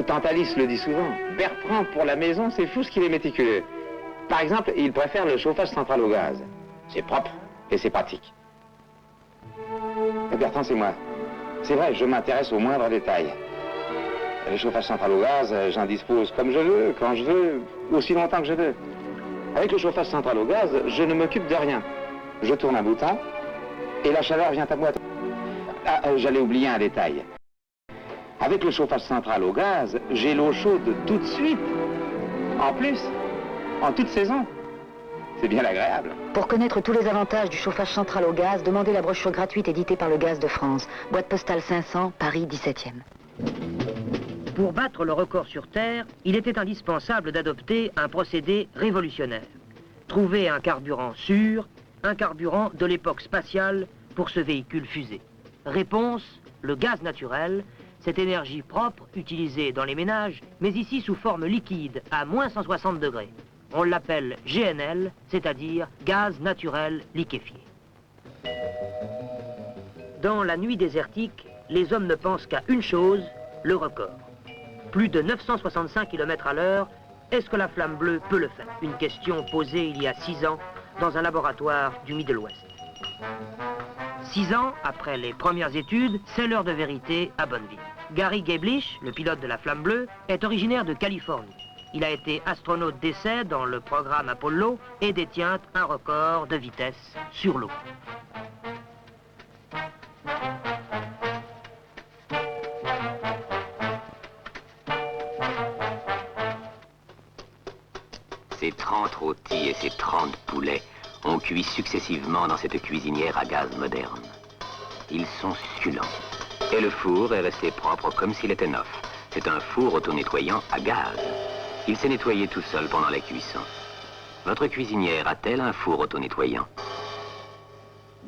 Tante Alice le dit souvent, Bertrand, pour la maison, c'est fou ce qu'il est méticuleux. Par exemple, il préfère le chauffage central au gaz. C'est propre et c'est pratique. Et Bertrand, c'est moi. C'est vrai, je m'intéresse aux moindres détails. Le chauffage central au gaz, j'en dispose comme je veux, quand je veux, aussi longtemps que je veux. Avec le chauffage central au gaz, je ne m'occupe de rien. Je tourne un bouton et la chaleur vient à moi. Ah, j'allais oublier un détail. Avec le chauffage central au gaz, j'ai l'eau chaude tout de suite. En plus, en toute saison. C'est bien agréable. Pour connaître tous les avantages du chauffage central au gaz, demandez la brochure gratuite éditée par le Gaz de France. Boîte postale 500, Paris 17e. Pour battre le record sur Terre, il était indispensable d'adopter un procédé révolutionnaire. Trouver un carburant sûr, un carburant de l'époque spatiale pour ce véhicule fusée. Réponse, le gaz naturel, cette énergie propre utilisée dans les ménages, mais ici sous forme liquide à moins 160 degrés. On l'appelle GNL, c'est-à-dire gaz naturel liquéfié. Dans la nuit désertique, les hommes ne pensent qu'à une chose, le record. Plus de 965 km à l'heure, est-ce que la flamme bleue peut le faire? Une question posée il y a 6 ans dans un laboratoire du Middle West. 6 ans après les premières études, c'est l'heure de vérité à Bonneville. Gary Gablish, le pilote de la flamme bleue, est originaire de Californie. Il a été astronaute d'essai dans le programme Apollo et détient un record de vitesse sur l'eau. Ces 30 rôtis et ces 30 poulets ont cuit successivement dans cette cuisinière à gaz moderne. Ils sont succulents. Et le four est resté propre comme s'il était neuf. C'est un four auto-nettoyant à gaz. Il s'est nettoyé tout seul pendant la cuisson. Votre cuisinière a-t-elle un four auto-nettoyant?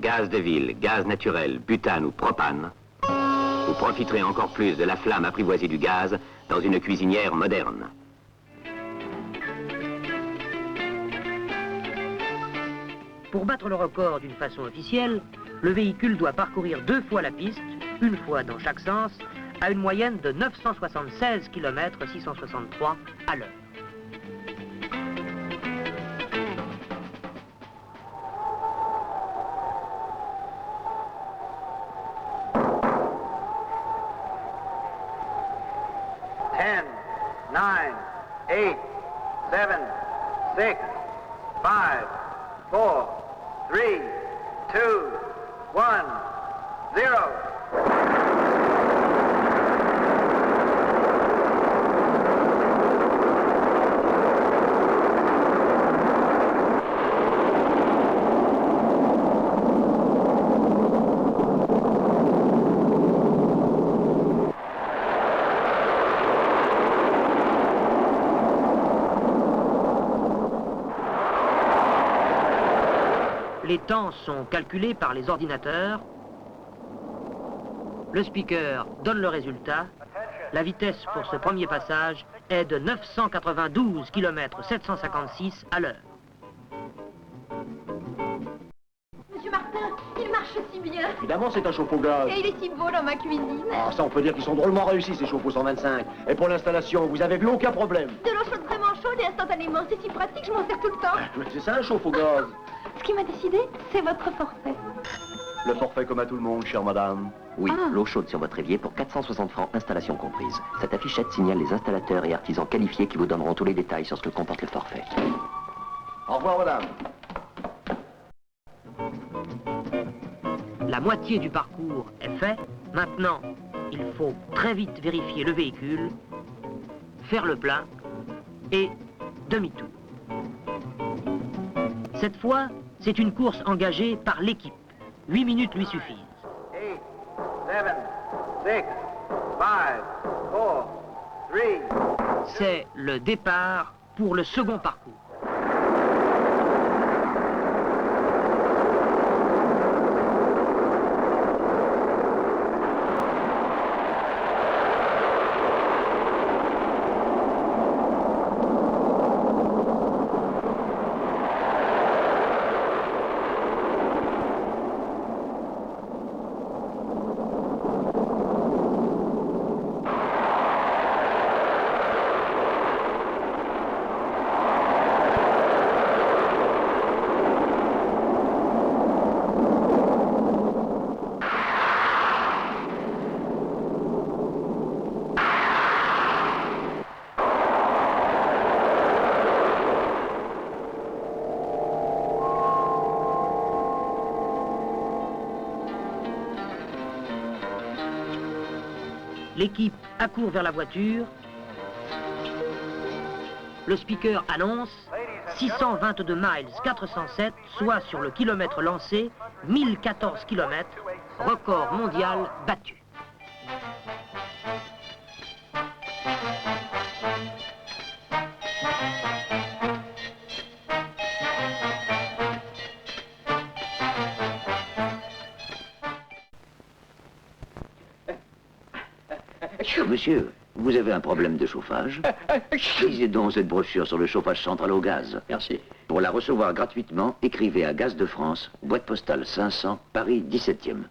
Gaz de ville, gaz naturel, butane ou propane, vous profiterez encore plus de la flamme apprivoisée du gaz dans une cuisinière moderne. Pour battre le record d'une façon officielle, le véhicule doit parcourir 2 fois la piste, une fois dans chaque sens, à une moyenne de 976 km 663 à l'heure. Ten, 9, 8, 7, 6, 5, 4, 3, 2, 1, 0. Les temps sont calculés par les ordinateurs. Le speaker donne le résultat. La vitesse pour ce premier passage est de 992 km 756 à l'heure. Monsieur Martin, il marche si bien. Évidemment, c'est un chauffe-eau gaz. Et il est si beau dans ma cuisine. Ah, ça, on peut dire qu'ils sont drôlement réussis, ces chauffe-eau 125. Et pour l'installation, vous avez vu aucun problème. De l'eau chaude vraiment chaude et instantanément. C'est si pratique, je m'en sers tout le temps. Mais c'est ça, un chauffe-eau gaz. Ce qui m'a décidé, c'est votre forfait. Le forfait comme à tout le monde, chère madame. Oui, Ah. l'eau chaude sur votre évier pour 460 francs, installation comprise. Cette affichette signale les installateurs et artisans qualifiés qui vous donneront tous les détails sur ce que comporte le forfait. Au revoir, madame. La moitié du parcours est fait. Maintenant, il faut très vite vérifier le véhicule, faire le plein et demi-tour. Cette fois, c'est une course engagée par l'équipe. 8 minutes lui suffisent. 8, 7, 6, 5, 4, 3. C'est le départ pour le second parcours. L'équipe accourt vers la voiture. Le speaker annonce 622 miles 407, soit sur le kilomètre lancé, 1014 km, record mondial battu. Monsieur, vous avez un problème de chauffage? Lisez donc cette brochure sur le chauffage central au gaz. Merci. Pour la recevoir gratuitement, écrivez à Gaz de France, boîte postale 500, Paris 17e.